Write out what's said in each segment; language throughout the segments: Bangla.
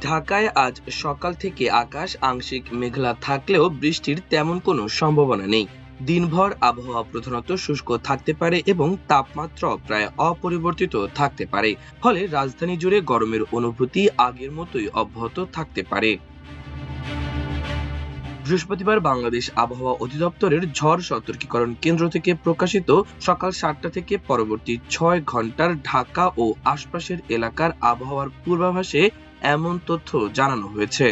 ঢাকায় আজ সকাল থেকে আকাশ আংশিক মেঘলা থাকলেও বৃষ্টির তেমন কোনো সম্ভাবনা নেই। দিনভর আবহাওয়া প্রধানত শুষ্ক থাকতে পারে এবং তাপমাত্রা প্রায় অপরিবর্তিত থাকতে পারে। ফলে রাজধানী জুড়ে গরমের অনুভূতি আগের মতোই অব্যাহত থাকতে পারে। বৃহস্পতিবার বাংলাদেশ আবহাওয়া অধিদপ্তরের ঝড় সতর্কীকরণ কেন্দ্র থেকে প্রকাশিত সকাল ৭টা থেকে পরবর্তী ৬ ঘন্টার ঢাকা ও আশপাশের এলাকার আবহাওয়ার পূর্বাভাসে এমন তথ্য জানানো হয়েছে।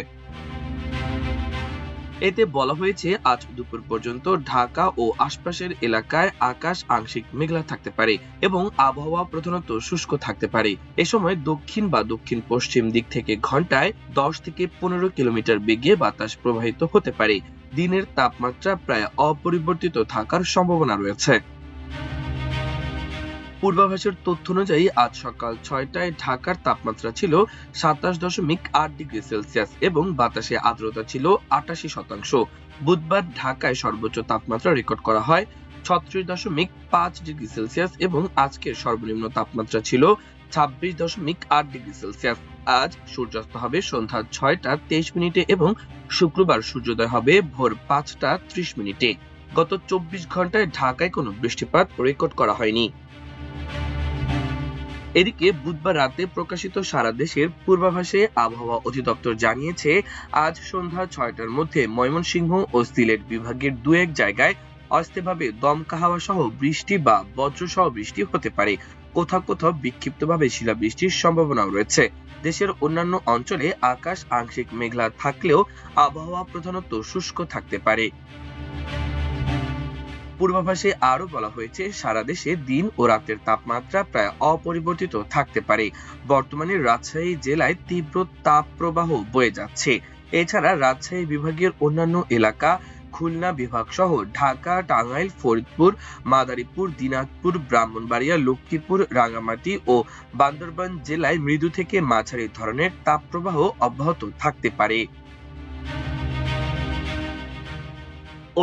এতে বলা হয়েছে, আজ দুপুর পর্যন্ত ঢাকা ও আশপাশের এলাকায় আকাশ আংশিক মেঘলা থাকতে পারে এবং আবহাওয়া প্রধানত শুষ্ক থাকতে পারে। এ সময় দক্ষিণ বা দক্ষিণ পশ্চিম দিক থেকে ঘন্টায় ১০ থেকে ১৫ কিলোমিটার বেগে বাতাস প্রবাহিত হতে পারে। দিনের তাপমাত্রা প্রায় অপরিবর্তিত থাকার সম্ভাবনা রয়েছে। পূর্বাভাসের তথ্য অনুযায়ী আজ সকাল ৬টায় ঢাকার তাপমাত্রা ছিল ২৭.৮ ডিগ্রি সেলসিয়াস এবং বাতাসে আর্দ্রতা ছিল ৮৮%। বুধবার ঢাকায় সর্বোচ্চ তাপমাত্রা রেকর্ড করা হয় ৩৬.৫ ডিগ্রি সেলসিয়াস এবং আজকের সর্বনিম্ন তাপমাত্রা ছিল ২৬.৮ ডিগ্রি সেলসিয়াস। আজ সূর্যাস্ত হবে সন্ধ্যা ৬টা ২৩ মিনিটে এবং শুক্রবার সূর্যোদয় হবে ভোর ৫টা ৩০ মিনিটে। গত ২৪ ঘন্টায় ঢাকায় কোনো বৃষ্টিপাত রেকর্ড করা হয়নি। এদিকে বুধবার রাতে প্রকাশিত সারা দেশের পূর্বাভাসে আবহাওয়া অধিদপ্তর জানিয়েছে, আজ সন্ধ্যা ৬টার মধ্যে ময়মনসিংহ ও সিলেট বিভাগের দু এক জায়গায় অস্থায়ীভাবে দমকা হাওয়া সহ বৃষ্টি বা বজ্রসহ বৃষ্টি হতে পারে। কোথাও কোথাও বিক্ষিপ্তভাবে শিলাবৃষ্টির সম্ভাবনাও রয়েছে। দেশের অন্যান্য অঞ্চলে আকাশ আংশিক মেঘলা থাকলেও আবহাওয়া প্রধানত শুষ্ক থাকতে পারে। পূর্বাভাসে আরো বলা হয়েছে, সারা দেশে দিন ও রাতের তাপমাত্রা প্রায় অপরিবর্তিত থাকতে পারে। বর্তমানে রাজশাহী জেলায় তীব্র তাপপ্রবাহ বয়ে যাচ্ছে। এছাড়া রাজশাহী বিভাগের অন্যান্য এলাকা, খুলনা বিভাগ সহ ঢাকা, টাঙ্গাইল, ফরিদপুর, মাদারীপুর, দিনাজপুর, ব্রাহ্মণবাড়িয়া, লক্ষ্মীপুর, রাঙ্গামাটি ও বান্দরবান জেলায় মৃদু থেকে মাঝারি ধরনের তাপপ্রবাহ অব্যাহত থাকতে পারে।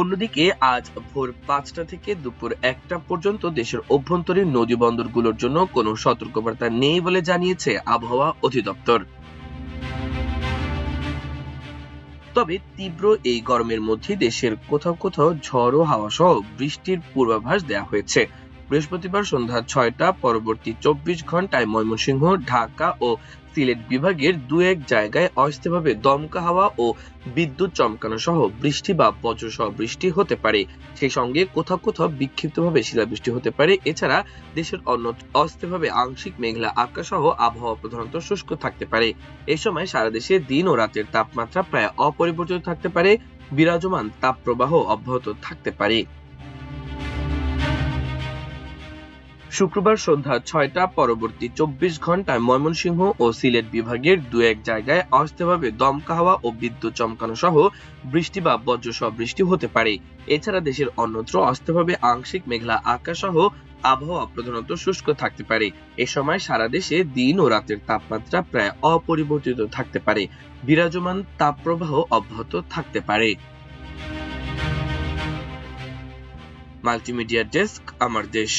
অন্যদিকে আজ ভোর ৫টা থেকে দুপুর ১টা পর্যন্ত দেশের অভ্যন্তরীণ নদী বন্দরগুলোর জন্য কোনো সতর্কবার্তা নেই বলে জানিয়েছে আবহাওয়া অধিদপ্তর। তবে তীব্র এই গরমের মধ্যে দেশের কোথাও কোথাও ঝড়ো হাওয়া সহ বৃষ্টির পূর্বাভাস দেওয়া হয়েছে। বৃহস্পতিবার সন্ধ্যা ৬টা পরবর্তী ২৪ ঘন্টায় ময়মনসিংহ, ঢাকা ও সিলেট বিভাগের দু এক জায়গায় অস্থায়ীভাবে দমকা হাওয়া ও বিদ্যুৎ চমকানো সহ বৃষ্টি বা বজ্রসহ বৃষ্টি হতে পারে। সেই সঙ্গে কোথাও কোথাও বিক্ষিপ্তভাবে শিলাবৃষ্টি হতে পারে। এছাড়া দেশের অন্যত্র অস্থায়ীভাবে আংশিক মেঘলা আকাশ সহ আবহাওয়া প্রধানত শুষ্ক থাকতে পারে। এ সময় সারা দেশে দিন ও রাতের তাপমাত্রা প্রায় অপরিবর্তিত থাকতে পারে। বিরাজমান তাপপ্রবাহ অব্যাহত থাকতে পারে। শুক্রবার সন্ধ্যা ৬টা পরবর্তী ২৪ ঘন্টায় ময়মনসিংহ ও সিলেট বিভাগের দু এক জায়গায় অস্থায়ীভাবে দমকা হাওয়া ও বিদ্যুৎ চমকানো সহ বৃষ্টি বা বজ্রসহ বৃষ্টি হতে পারে। এছাড়া দেশের অন্যত্র অস্থায়ীভাবে আংশিক মেঘলা আকাশ সহ আবহাওয়া প্রধানত শুষ্ক থাকতে পারে। এ সময় সারা দেশে দিন ও রাতের তাপমাত্রা প্রায় অপরিবর্তিত থাকতে পারে। বিরাজমান তাপপ্রবাহ অব্যাহত থাকতে পারে। মাল্টিমিডিয়া ডেস্ক, আমার দেশ।